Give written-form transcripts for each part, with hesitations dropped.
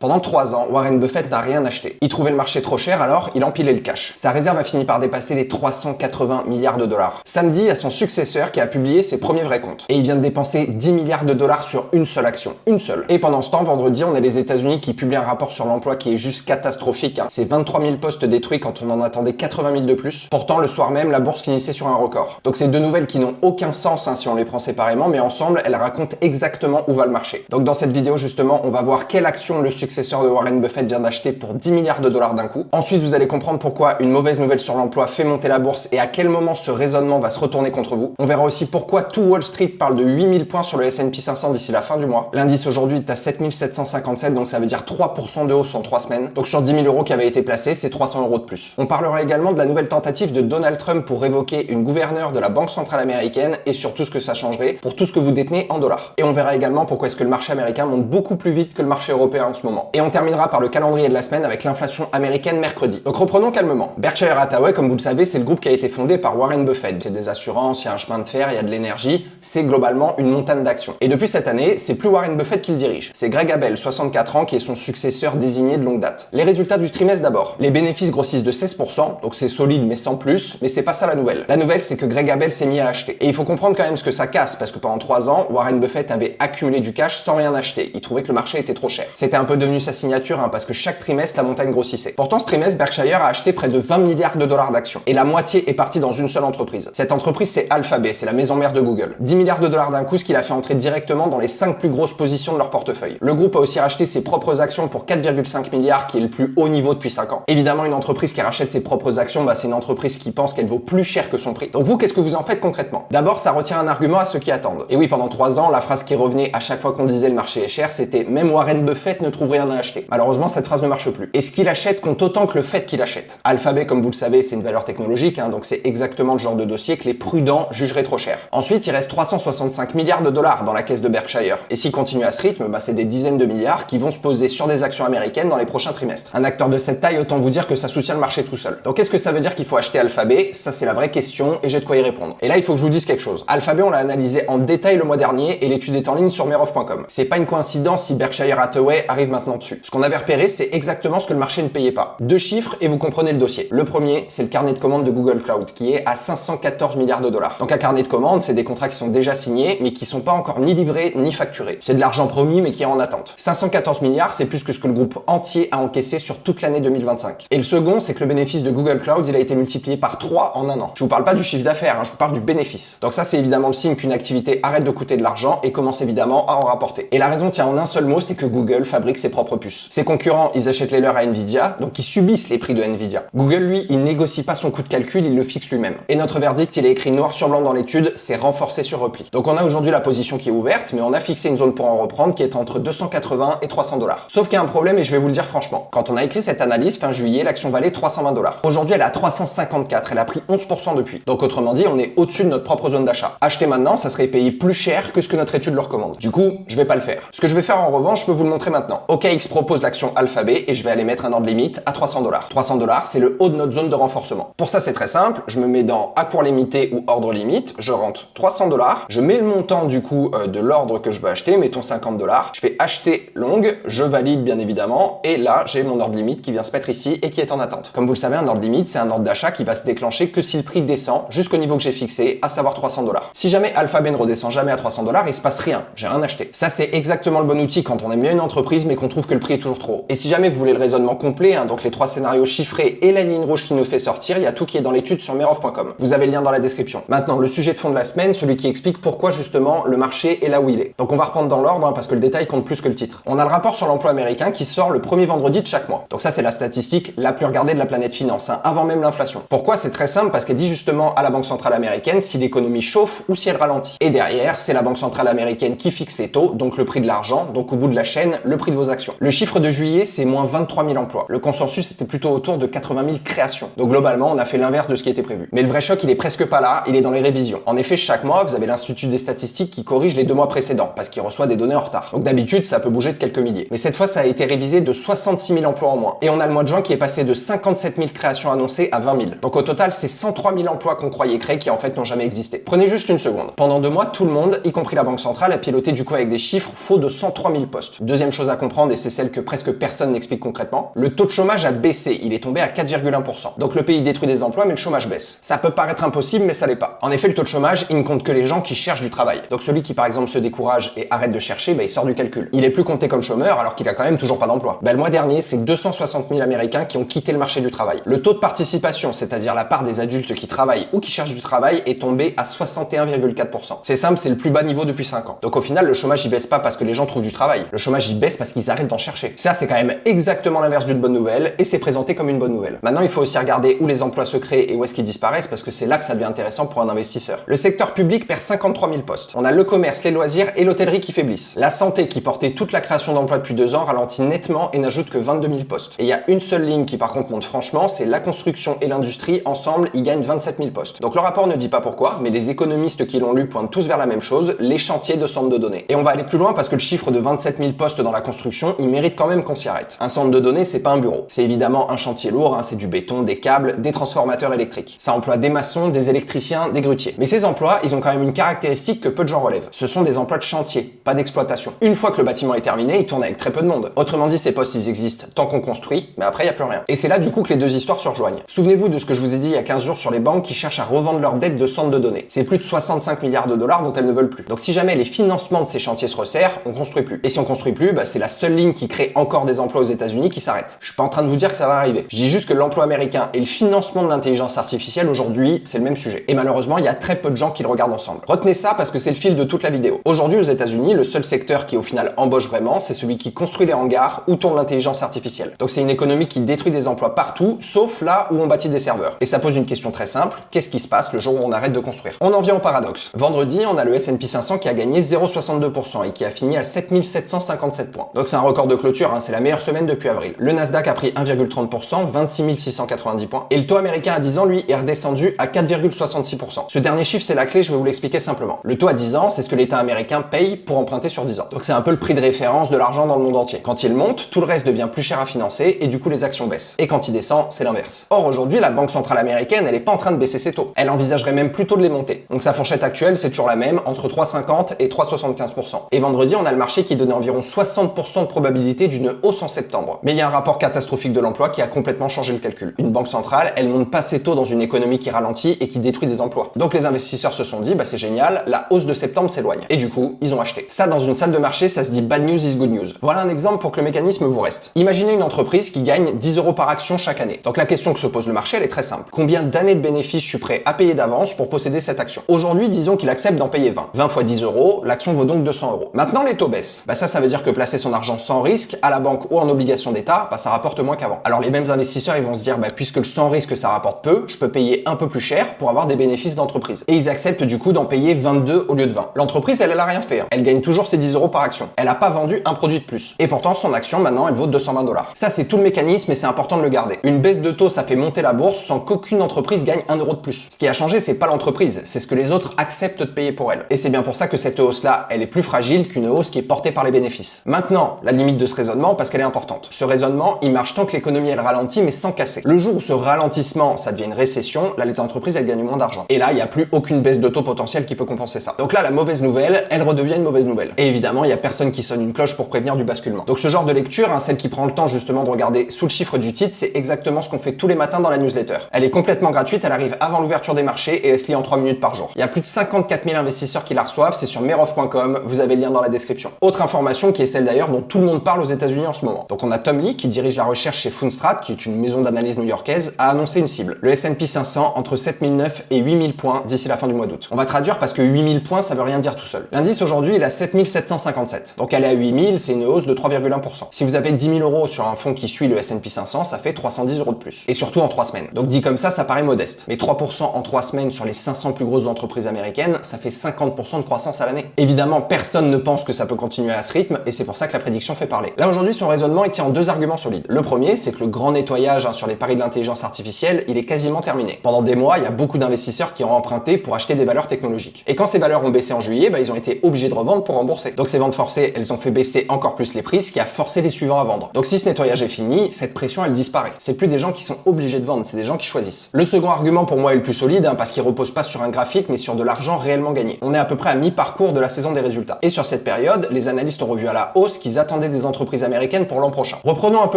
Pendant 3 ans, Warren Buffett n'a rien acheté. Il trouvait le marché trop cher, alors il empilait le cash. Sa réserve a fini par dépasser les 380 milliards de dollars. Samedi, il y a son successeur qui a publié ses premiers vrais comptes. Et il vient de dépenser 10 milliards de dollars sur une seule action. Une seule. Et pendant ce temps, vendredi, on a les États-Unis qui publient un rapport sur l'emploi qui est juste catastrophique. C'est 23 000 postes détruits quand on en attendait 80 000 de plus. Pourtant, le soir même, la bourse finissait sur un record. Donc c'est deux nouvelles qui n'ont aucun sens si on les prend séparément, mais ensemble, elles racontent exactement où va le marché. Donc dans cette vidéo, justement, on va voir quelle action le successeur de Warren Buffett vient d'acheter pour 10 milliards de dollars d'un coup. Ensuite, vous allez comprendre pourquoi une mauvaise nouvelle sur l'emploi fait monter la bourse et à quel moment ce raisonnement va se retourner contre vous. On verra aussi pourquoi tout Wall Street parle de 8000 points sur le S&P 500 d'ici la fin du mois. L'indice aujourd'hui est à 7757, donc ça veut dire 3% de hausse en 3 semaines. Donc sur 10 000 euros qui avaient été placés, c'est 300 euros de plus. On parlera également de la nouvelle tentative de Donald Trump pour révoquer une gouverneure de la Banque centrale américaine et sur tout ce que ça changerait pour tout ce que vous détenez en dollars. Et on verra également pourquoi est-ce que le marché américain monte beaucoup plus vite que le marché européen en ce moment. Et on terminera par le calendrier de la semaine avec l'inflation américaine mercredi. Donc reprenons calmement. Berkshire Hathaway, comme vous le savez, c'est le groupe qui a été fondé par Warren Buffett. C'est des assurances, il y a un chemin de fer, il y a de l'énergie, c'est globalement une montagne d'actions. Et depuis cette année, c'est plus Warren Buffett qui le dirige. C'est Greg Abel, 64 ans, qui est son successeur désigné de longue date. Les résultats du trimestre d'abord. Les bénéfices grossissent de 16%, donc c'est solide mais sans plus, mais c'est pas ça la nouvelle. La nouvelle, c'est que Greg Abel s'est mis à acheter. Et il faut comprendre quand même ce que ça casse, parce que pendant 3 ans, Warren Buffett avait accumulé du cash sans rien acheter. Il trouvait que le marché était trop cher. C'était un peu devenu sa signature, parce que chaque trimestre, la montagne grossissait. Pourtant, ce trimestre, Berkshire a acheté près de 20 milliards de dollars d'actions. Et la moitié est partie dans une seule entreprise. Cette entreprise, c'est Alphabet, c'est la maison mère de Google. 10 milliards de dollars d'un coup, ce qui l'a fait entrer directement dans les 5 plus grosses positions de leur portefeuille. Le groupe a aussi racheté ses propres actions pour 4,5 milliards, qui est le plus haut niveau depuis 5 ans. Évidemment, une entreprise qui rachète ses propres actions, c'est une entreprise qui pense qu'elle vaut plus cher que son prix. Donc vous, qu'est-ce que vous en faites concrètement? D'abord, ça retient un argument à ceux qui attendent. Et oui, pendant 3 ans, la phrase qui revenait à chaque fois qu'on disait le marché est cher, c'était même Warren Buffett ne trouve rien à acheter. Malheureusement, cette phrase ne marche plus. Et ce qu'il achète compte autant que le fait qu'il achète. Alphabet, comme vous le savez, c'est une valeur technologique, donc c'est exactement le genre de dossier que les prudents jugeraient trop cher. Ensuite, il reste 365 milliards de dollars dans la caisse de Berkshire. Et s'il continue à ce rythme, c'est des dizaines de milliards qui vont se poser sur des actions américaines dans les prochains trimestres. Un acteur de cette taille, autant vous dire que ça soutient le marché tout seul. Donc qu'est-ce que ça veut dire qu'il faut acheter Alphabet? Ça, c'est la vraie question et j'ai de quoi y répondre. Et là, il faut que je vous dise quelque chose. Alphabet, on l'a analysé en détail le mois dernier et l'étude est en ligne sur Merov.com. C'est pas une coïncidence si Berkshire Hathaway arrive maintenant dessus. Ce qu'on avait repéré, c'est exactement ce que le marché ne payait pas. 2 chiffres et vous comprenez le dossier. Le premier, c'est le carnet de commandes de Google Cloud qui est à 514 milliards de dollars. Donc un carnet de commandes, c'est des contrats qui sont déjà signés mais qui sont pas encore ni livrés ni facturés. C'est de l'argent promis mais qui est en attente. 514 milliards, c'est plus que ce que le groupe entier a encaissé sur toute l'année 2025. Et le second, c'est que le bénéfice de Google Cloud, il a été multiplié par 3 en un an. Je vous parle pas du chiffre d'affaires, je vous parle du bénéfice. Donc ça, c'est évidemment le signe qu'une activité arrête de coûter de l'argent et commence évidemment à en rapporter. Et la raison tient en un seul mot, c'est que Google fabrique ses propres puces. Ses concurrents, ils achètent les leurs à Nvidia, donc ils subissent les prix de Nvidia. Google, lui, il négocie pas son coût de calcul, il le fixe lui-même. Et notre verdict, il est écrit noir sur blanc dans l'étude, c'est renforcé sur repli. Donc on a aujourd'hui la position qui est ouverte, mais on a fixé une zone pour en reprendre qui est entre 280 et 300 dollars. Sauf qu'il y a un problème et je vais vous le dire franchement. Quand on a écrit cette analyse, fin juillet, l'action valait 320 dollars. Aujourd'hui, elle est à 354, elle a pris 11% depuis. Donc autrement dit, on est au-dessus de notre propre zone d'achat. Acheter maintenant, ça serait payer plus cher que ce que notre étude le recommande. Du coup, je vais pas le faire. Ce que je vais faire en revanche, je peux vous le montrer maintenant. OKX propose l'action Alphabet et je vais aller mettre un ordre limite à 300 dollars. 300 dollars, c'est le haut de notre zone de renforcement. Pour ça, c'est très simple. Je me mets dans à court limité ou ordre limite. Je rentre 300 dollars. Je mets le montant du coup de l'ordre que je veux acheter, mettons 50 dollars. Je fais acheter longue. Je valide bien évidemment. Et là, j'ai mon ordre limite qui vient se mettre ici et qui est en attente. Comme vous le savez, un ordre limite, c'est un ordre d'achat qui va se déclencher que si le prix descend jusqu'au niveau que j'ai fixé, à savoir 300 dollars. Si jamais Alphabet ne redescend jamais à 300 dollars, il se passe rien. J'ai rien acheté. Ça, c'est exactement le bon outil quand on aime bien une entreprise mais qu'on trouve que le prix est toujours trop haut. Et si jamais vous voulez le raisonnement complet, donc les 3 scénarios chiffrés et la ligne rouge qui nous fait sortir, il y a tout qui est dans l'étude sur Merov.com. Vous avez le lien dans la description. Maintenant, le sujet de fond de la semaine, celui qui explique pourquoi justement le marché est là où il est. Donc on va reprendre dans l'ordre parce que le détail compte plus que le titre. On a le rapport sur l'emploi américain qui sort le premier vendredi de chaque mois. Donc ça, c'est la statistique la plus regardée de la planète finance, avant même l'inflation. Pourquoi? C'est très simple parce qu'elle dit justement à la Banque centrale américaine si l'économie chauffe ou si elle ralentit. Et derrière, c'est la Banque centrale américaine qui fixe les taux, donc le prix de l'argent, donc au bout de la chaîne, le prix de vos actions. Le chiffre de juillet, c'est moins 23 000 emplois. Le consensus était plutôt autour de 80 000 créations. Donc globalement, on a fait l'inverse de ce qui était prévu. Mais le vrai choc, il est presque pas là, il est dans les révisions. En effet, chaque mois, vous avez l'Institut des statistiques qui corrige les 2 mois précédents, parce qu'il reçoit des données en retard. Donc d'habitude, ça peut bouger de quelques milliers. Mais cette fois, ça a été révisé de 66 000 emplois en moins. Et on a le mois de juin qui est passé de 57 000 créations annoncées à 20 000. Donc au total, c'est 103 000 emplois qu'on croyait créés qui en fait n'ont jamais existé. Prenez juste une seconde. Pendant 2 mois, tout le monde, y compris la Banque centrale, a piloté du coup avec des chiffres faux de 103 000 postes. Deuxième chose à comprendre, grande et c'est celle que presque personne n'explique concrètement. Le taux de chômage a baissé, il est tombé à 4,1%. Donc le pays détruit des emplois mais le chômage baisse. Ça peut paraître impossible mais ça l'est pas. En effet, le taux de chômage, il ne compte que les gens qui cherchent du travail. Donc celui qui par exemple se décourage et arrête de chercher, il sort du calcul. Il est plus compté comme chômeur alors qu'il a quand même toujours pas d'emploi. Le mois dernier, c'est 260 000 Américains qui ont quitté le marché du travail. Le taux de participation, c'est-à-dire la part des adultes qui travaillent ou qui cherchent du travail, est tombé à 61,4%. C'est simple, c'est le plus bas niveau depuis 5 ans. Donc au final, le chômage il baisse pas parce que les gens trouvent du travail. Le chômage il baisse parce qu'ils arrêtent d'en chercher. Ça, c'est quand même exactement l'inverse d'une bonne nouvelle et c'est présenté comme une bonne nouvelle. Maintenant, il faut aussi regarder où les emplois se créent et où est-ce qu'ils disparaissent parce que c'est là que ça devient intéressant pour un investisseur. Le secteur public perd 53 000 postes. On a le commerce, les loisirs et l'hôtellerie qui faiblissent. La santé qui portait toute la création d'emplois depuis 2 ans ralentit nettement et n'ajoute que 22 000 postes. Et il y a une seule ligne qui par contre monte franchement, c'est la construction et l'industrie. Ensemble, ils gagnent 27 000 postes. Donc le rapport ne dit pas pourquoi, mais les économistes qui l'ont lu pointent tous vers la même chose, les chantiers de centres de données. Et on va aller plus loin parce que le chiffre de 27 000 postes dans la construction, il mérite quand même qu'on s'y arrête. Un centre de données, c'est pas un bureau. C'est évidemment un chantier lourd, c'est du béton, des câbles, des transformateurs électriques. Ça emploie des maçons, des électriciens, des grutiers. Mais ces emplois, ils ont quand même une caractéristique que peu de gens relèvent. Ce sont des emplois de chantier, pas d'exploitation. Une fois que le bâtiment est terminé, il tourne avec très peu de monde. Autrement dit, ces postes, ils existent tant qu'on construit, mais après, il n'y a plus rien. Et c'est là du coup que les deux histoires se rejoignent. Souvenez-vous de ce que je vous ai dit il y a 15 jours sur les banques qui cherchent à revendre leurs dettes de centres de données. C'est plus de 65 milliards de dollars dont elles ne veulent plus. Donc si jamais les financements de ces chantiers se resserrent, on construit plus. Et si on construit plus, c'est la seule ligne qui crée encore des emplois aux États-Unis qui s'arrête. Je suis pas en train de vous dire que ça va arriver. Je dis juste que l'emploi américain et le financement de l'intelligence artificielle aujourd'hui, c'est le même sujet. Et malheureusement, il y a très peu de gens qui le regardent ensemble. Retenez ça parce que c'est le fil de toute la vidéo. Aujourd'hui aux États-Unis, le seul secteur qui au final embauche vraiment, c'est celui qui construit les hangars où tourne l'intelligence artificielle. Donc c'est une économie qui détruit des emplois partout, sauf là où on bâtit des serveurs. Et ça pose une question très simple, qu'est-ce qui se passe le jour où on arrête de construire? On en vient au paradoxe. Vendredi, on a le S&P 500 qui a gagné 0,62% et qui a fini à 7757 points. Donc c'est un record de clôture, c'est la meilleure semaine depuis avril. Le Nasdaq a pris 1,30%, 26 690 points. Et le taux américain à 10 ans, lui, est redescendu à 4,66%. Ce dernier chiffre, c'est la clé, je vais vous l'expliquer simplement. Le taux à 10 ans, c'est ce que l'État américain paye pour emprunter sur 10 ans. Donc c'est un peu le prix de référence de l'argent dans le monde entier. Quand il monte, tout le reste devient plus cher à financer et du coup les actions baissent. Et quand il descend, c'est l'inverse. Or aujourd'hui, la Banque centrale américaine, elle est pas en train de baisser ses taux. Elle envisagerait même plutôt de les monter. Donc sa fourchette actuelle, c'est toujours la même, entre 3,50 et 3,75%. Et vendredi, on a le marché qui donnait environ 60% de probabilité d'une hausse en septembre. Mais il y a un rapport catastrophique de l'emploi qui a complètement changé le calcul. Une banque centrale, elle monte pas ses taux dans une économie qui ralentit et qui détruit des emplois. Donc les investisseurs se sont dit, c'est génial, la hausse de septembre s'éloigne. Et du coup, ils ont acheté. Ça, dans une salle de marché, ça se dit bad news is good news. Voilà un exemple pour que le mécanisme vous reste. Imaginez une entreprise qui gagne 10 € par action chaque année. Donc la question que se pose le marché, elle est très simple. Combien d'années de bénéfices je suis prêt à payer d'avance pour posséder cette action? Aujourd'hui, disons qu'il accepte d'en payer 20. 20 fois 10 €, l'action vaut donc 200 €. Maintenant, les taux baissent. Ça veut dire que placer son argent sans risque à la banque ou en obligation d'État, ça rapporte moins qu'avant. Alors les mêmes investisseurs, ils vont se dire, puisque le sans risque ça rapporte peu, je peux payer un peu plus cher pour avoir des bénéfices d'entreprise. Et ils acceptent du coup d'en payer 22 au lieu de 20. L'entreprise, elle a rien fait. Elle gagne toujours ses 10 € par action. Elle n'a pas vendu un produit de plus. Et pourtant, son action, maintenant, elle vaut 220 $. Ça, c'est tout le mécanisme et c'est important de le garder. Une baisse de taux, ça fait monter la bourse sans qu'aucune entreprise gagne 1 € de plus. Ce qui a changé, c'est pas l'entreprise, c'est ce que les autres acceptent de payer pour elle. Et c'est bien pour ça que cette hausse-là, elle est plus fragile qu'une hausse qui est portée par les bénéfices. Maintenant, la limite de ce raisonnement, parce qu'elle est importante. Ce raisonnement, il marche tant que l'économie, elle ralentit, mais sans casser. Le jour où ce ralentissement, ça devient une récession, là, les entreprises, elles gagnent moins d'argent. Et là, il n'y a plus aucune baisse de taux potentielle qui peut compenser ça. Donc là, la mauvaise nouvelle, elle redevient une mauvaise nouvelle. Et évidemment, il n'y a personne qui sonne une cloche pour prévenir du basculement. Donc ce genre de lecture, celle qui prend le temps justement de regarder sous le chiffre du titre, c'est exactement ce qu'on fait tous les matins dans la newsletter. Elle est complètement gratuite, elle arrive avant l'ouverture des marchés et elle se lit en 3 minutes par jour. Il y a plus de 54 000 investisseurs qui la reçoivent, c'est sur meroff.com, vous avez le lien dans la description. Autre information qui est celle d'ailleurs dont tout le monde parle aux États-Unis en ce moment. Donc on a Tom Lee qui dirige la recherche chez Fundstrat, qui est une maison d'analyse new-yorkaise, a annoncé une cible. Le S&P 500 entre 7009 et 8000 points d'ici la fin du mois d'août. On va traduire parce que 8000 points, ça veut rien dire tout seul. L'indice aujourd'hui, il a 7757. Donc elle est à 8000, c'est une hausse de 3,1%. Si vous avez 10 000 € sur un fonds qui suit le S&P 500, ça fait 310 € de plus. Et surtout en 3 semaines. Donc dit comme ça paraît modeste. Mais 3% en 3 semaines sur les 500 plus grosses entreprises américaines, ça fait 50% de croissance à l'année. Évidemment, personne ne pense que ça peut continuer à ce rythme et c'est pour ça que la prédiction fait parler. Là aujourd'hui, son raisonnement, il tient en 2 arguments solides. Le premier, c'est que le grand nettoyage sur les paris de l'intelligence artificielle, il est quasiment terminé. Pendant des mois, il y a beaucoup d'investisseurs qui ont emprunté pour acheter des valeurs technologiques. Et quand ces valeurs ont baissé en juillet, ils ont été obligés de revendre pour rembourser. Donc ces ventes forcées, elles ont fait baisser encore plus les prix, ce qui a forcé les suivants à vendre. Donc si ce nettoyage est fini, cette pression, elle disparaît. C'est plus des gens qui sont obligés de vendre, c'est des gens qui choisissent. Le second argument pour moi est le plus solide, parce qu'il repose pas sur un graphique, mais sur de l'argent réellement gagné. On est à peu près à mi-parcours de la saison des résultats. Et sur cette période, les analystes ont revu à la hausse qu'ils attendaient attendez des entreprises américaines pour l'an prochain. Reprenons un peu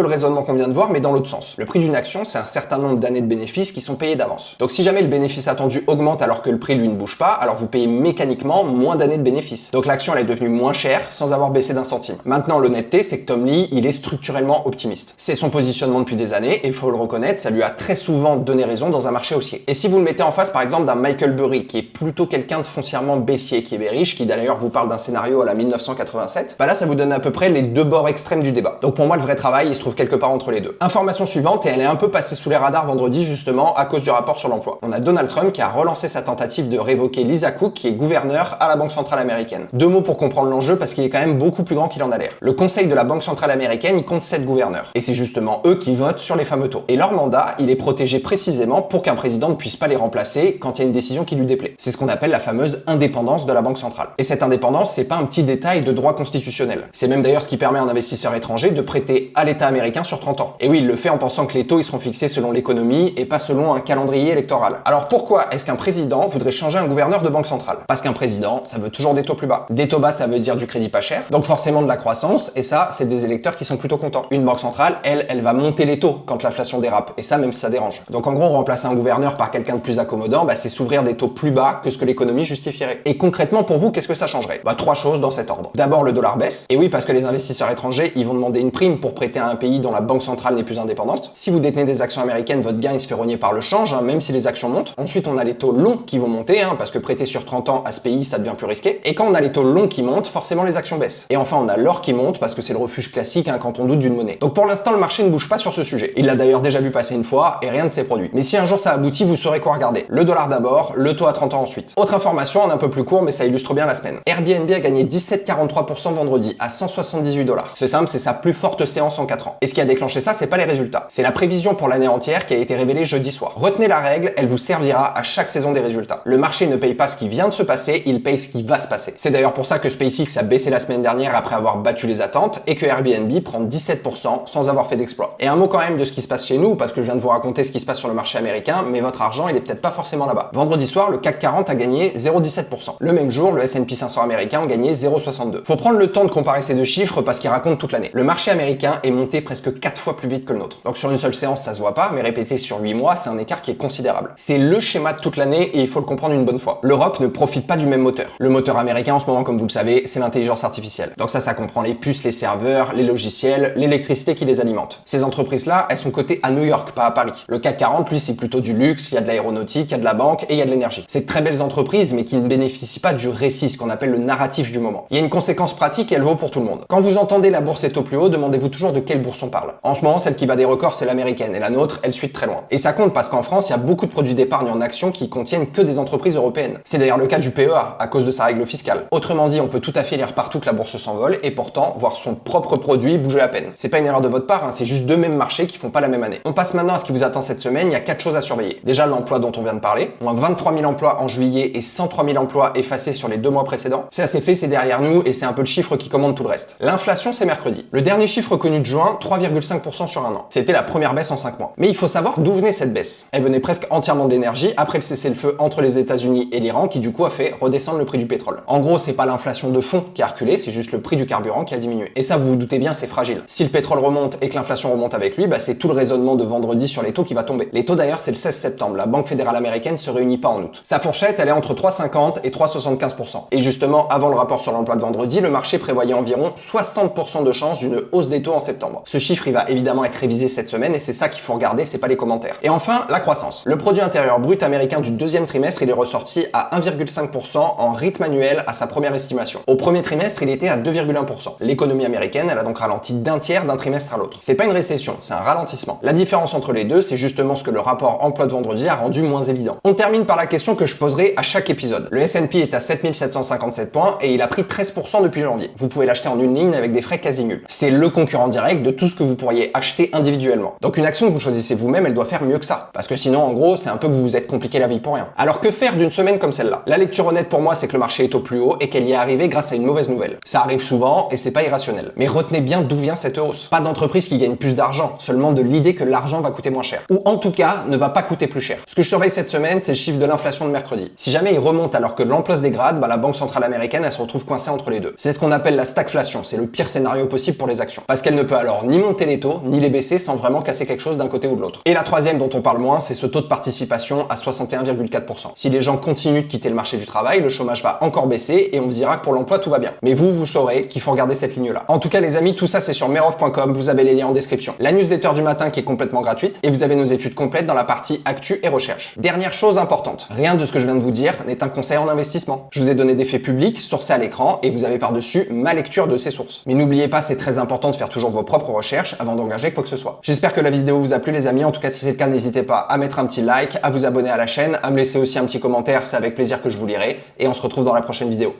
le raisonnement qu'on vient de voir, mais dans l'autre sens. Le prix d'une action, c'est un certain nombre d'années de bénéfices qui sont payés d'avance. Donc si jamais le bénéfice attendu augmente alors que le prix lui ne bouge pas, alors vous payez mécaniquement moins d'années de bénéfices. Donc l'action elle est devenue moins chère sans avoir baissé d'un centime. Maintenant l'honnêteté, c'est que Tom Lee, il est structurellement optimiste. C'est son positionnement depuis des années et il faut le reconnaître, ça lui a très souvent donné raison dans un marché haussier. Et si vous le mettez en face par exemple d'un Michael Burry qui est plutôt quelqu'un de foncièrement baissier, qui est bearish, qui d'ailleurs vous parle d'un scénario à la 1987, bah là ça vous donne à peu près les deux bords extrêmes du débat. Donc pour moi le vrai travail il se trouve quelque part entre les deux. Information suivante, et elle est un peu passée sous les radars vendredi justement à cause du rapport sur l'emploi. On a Donald Trump qui a relancé sa tentative de révoquer Lisa Cook qui est gouverneur à la Banque centrale américaine. Deux mots pour comprendre l'enjeu parce qu'il est quand même beaucoup plus grand qu'il en a l'air. Le conseil de la Banque centrale américaine il compte 7 gouverneurs et c'est justement eux qui votent sur les fameux taux. Et leur mandat il est protégé précisément pour qu'un président ne puisse pas les remplacer quand il y a une décision qui lui déplaît. C'est ce qu'on appelle la fameuse indépendance de la Banque centrale. Et cette indépendance c'est pas un petit détail de droit constitutionnel. C'est même d'ailleurs ce qui permet à un investisseur étranger de prêter à l'État américain sur 30 ans. Et oui, il le fait en pensant que les taux ils seront fixés selon l'économie et pas selon un calendrier électoral. Alors pourquoi est-ce qu'un président voudrait changer un gouverneur de banque centrale? Parce qu'un président, ça veut toujours des taux plus bas. Des taux bas, ça veut dire du crédit pas cher, donc forcément de la croissance, et ça, c'est des électeurs qui sont plutôt contents. Une banque centrale, elle va monter les taux quand l'inflation dérape, et ça même si ça dérange. Donc en gros, remplacer un gouverneur par quelqu'un de plus accommodant, bah, c'est s'ouvrir des taux plus bas que ce que l'économie justifierait. Et concrètement, pour vous, qu'est-ce que ça changerait? Bah, trois choses dans cet ordre. D'abord, le dollar baisse, et oui, parce que les investisseurs étrangers, ils vont demander une prime pour prêter à un pays dont la banque centrale n'est plus indépendante. Si vous détenez des actions américaines, votre gain il se fait rogner par le change, hein, même si les actions montent. Ensuite, on a les taux longs qui vont monter, hein, parce que prêter sur 30 ans à ce pays, ça devient plus risqué. Et quand on a les taux longs qui montent, forcément les actions baissent. Et enfin, on a l'or qui monte, parce que c'est le refuge classique hein, quand on doute d'une monnaie. Donc pour l'instant, le marché ne bouge pas sur ce sujet. Il l'a d'ailleurs déjà vu passer une fois, et rien ne s'est produit. Mais si un jour ça aboutit, vous saurez quoi regarder. Le dollar d'abord, le taux à 30 ans ensuite. Autre information, un peu plus court, mais ça illustre bien la semaine. Airbnb a gagné 17,43% vendredi, à 178 $. C'est simple, c'est sa plus forte séance en 4 ans. Et ce qui a déclenché ça, c'est pas les résultats. C'est la prévision pour l'année entière qui a été révélée jeudi soir. Retenez la règle, elle vous servira à chaque saison des résultats. Le marché ne paye pas ce qui vient de se passer, il paye ce qui va se passer. C'est d'ailleurs pour ça que SpaceX a baissé la semaine dernière après avoir battu les attentes et que Airbnb prend 17% sans avoir fait d'exploit. Et un mot quand même de ce qui se passe chez nous, parce que je viens de vous raconter ce qui se passe sur le marché américain, mais votre argent il est peut-être pas forcément là-bas. Vendredi soir, le CAC 40 a gagné 0,17%. Le même jour, le S&P 500 américain a gagné 0,62. Faut prendre le temps de comparer ces deux chiffres parce qu'ils racontent toute l'année. Le marché américain est monté presque 4 fois plus vite que le nôtre. Donc sur une seule séance, ça se voit pas, mais répété sur 8 mois, c'est un écart qui est considérable. C'est le schéma de toute l'année et il faut le comprendre une bonne fois. L'Europe ne profite pas du même moteur. Le moteur américain en ce moment, comme vous le savez, c'est l'intelligence artificielle. Donc ça comprend les puces, les serveurs, les logiciels, l'électricité qui les alimente. Ces entreprises-là, elles sont cotées à New York, pas à Paris. Le CAC 40, lui, c'est plutôt du luxe, il y a de l'aéronautique, il y a de la banque et il y a de l'énergie. C'est de très belles entreprises, mais qui ne bénéficient pas du récit, ce qu'on appelle le narratif du moment. Il y a une conséquence pratique et elle vaut pour tout le monde. Quand vous entendez la bourse est au plus haut, demandez-vous toujours de quelle bourse on parle. En ce moment, celle qui bat des records, c'est l'américaine, et la nôtre, elle suit de très loin. Et ça compte parce qu'en France, il y a beaucoup de produits d'épargne en actions qui contiennent que des entreprises européennes. C'est d'ailleurs le cas du PEA, à cause de sa règle fiscale. Autrement dit, on peut tout à fait lire partout que la bourse s'envole, et pourtant, voir son propre produit bouger à peine. C'est pas une erreur de votre part, hein, c'est juste deux mêmes marchés qui font pas la même année. On passe maintenant à ce qui vous attend cette semaine, il y a 4 choses à surveiller. Déjà, l'emploi dont on vient de parler, moins 23 000 emplois en juillet et 103 000 emplois effacés sur les 2 mois précédents. C'est assez fait, c'est derrière nous, et c'est un peu le chiffre qui commande tout le reste. L'inflation, c'est mercredi. Le dernier chiffre connu de juin, 3,5% sur un an. C'était la première baisse en 5 mois. Mais il faut savoir d'où venait cette baisse. Elle venait presque entièrement de l'énergie après le cessez-le-feu entre les États-Unis et l'Iran qui du coup a fait redescendre le prix du pétrole. En gros, c'est pas l'inflation de fond qui a reculé, c'est juste le prix du carburant qui a diminué. Et ça, vous vous doutez bien, c'est fragile. Si le pétrole remonte et que l'inflation remonte avec lui, bah c'est tout le raisonnement de vendredi sur les taux qui va tomber. Les taux d'ailleurs, c'est le 16 septembre. La Banque fédérale américaine se réunit pas en août. Sa fourchette, elle est entre 3,50 et 3,75%. Et justement, avant le rapport sur l'emploi de vendredi, le marché prévoyait environ 60% de chance d'une hausse des taux en septembre. Ce chiffre, il va évidemment être révisé cette semaine et c'est ça qu'il faut regarder, c'est pas les commentaires. Et enfin, la croissance. Le produit intérieur brut américain du deuxième trimestre, il est ressorti à 1,5% en rythme annuel à sa première estimation. Au premier trimestre, il était à 2,1%. L'économie américaine, elle a donc ralenti d'un tiers d'un trimestre à l'autre. C'est pas une récession, c'est un ralentissement. La différence entre les deux, c'est justement ce que le rapport emploi de vendredi a rendu moins évident. On termine par la question que je poserai à chaque épisode. Le S&P est à 7757 points et il a pris 13% depuis janvier. Vous pouvez l'acheter en une ligne avec des frais quasi nuls. C'est le concurrent direct de tout ce que vous pourriez acheter individuellement. Donc une action que vous choisissez vous-même, elle doit faire mieux que ça. Parce que sinon, en gros, c'est un peu que vous vous êtes compliqué la vie pour rien. Alors que faire d'une semaine comme celle-là? La lecture honnête pour moi, c'est que le marché est au plus haut et qu'elle y est arrivée grâce à une mauvaise nouvelle. Ça arrive souvent et c'est pas irrationnel. Mais retenez bien d'où vient cette hausse. Pas d'entreprise qui gagne plus d'argent, seulement de l'idée que l'argent va coûter moins cher. Ou en tout cas, ne va pas coûter plus cher. Ce que je surveille cette semaine, c'est le chiffre de l'inflation de mercredi. Si jamais il remonte alors que l'emploi se dégrade, bah la Banque centrale américaine, elle se retrouve coincée entre les deux. C'est ce qu'on appelle la stagflation. C'est le pire scénario possible pour les actions. Parce qu'elle ne peut alors ni monter les taux, ni les baisser sans vraiment casser quelque chose d'un côté ou de l'autre. Et la troisième dont on parle moins, c'est ce taux de participation à 61,4%. Si les gens continuent de quitter le marché du travail, le chômage va encore baisser et on vous dira que pour l'emploi tout va bien. Mais vous saurez qu'il faut regarder cette ligne-là. En tout cas les amis, tout ça c'est sur meroff.com, vous avez les liens en description. La newsletter du matin qui est complètement gratuite et vous avez nos études complètes dans la partie actu et recherche. Dernière chose importante, rien de ce que je viens de vous dire n'est un conseil en investissement. Je vous ai donné des faits publics, sourcés à l'écran et vous avez par-dessus ma lecture de ces sources. Mais n'oubliez pas, c'est très important de faire toujours vos propres recherches avant d'engager quoi que ce soit. J'espère que la vidéo vous a plu les amis, en tout cas si c'est le cas n'hésitez pas à mettre un petit like, à vous abonner à la chaîne, à me laisser aussi un petit commentaire, c'est avec plaisir que je vous lirai et on se retrouve dans la prochaine vidéo.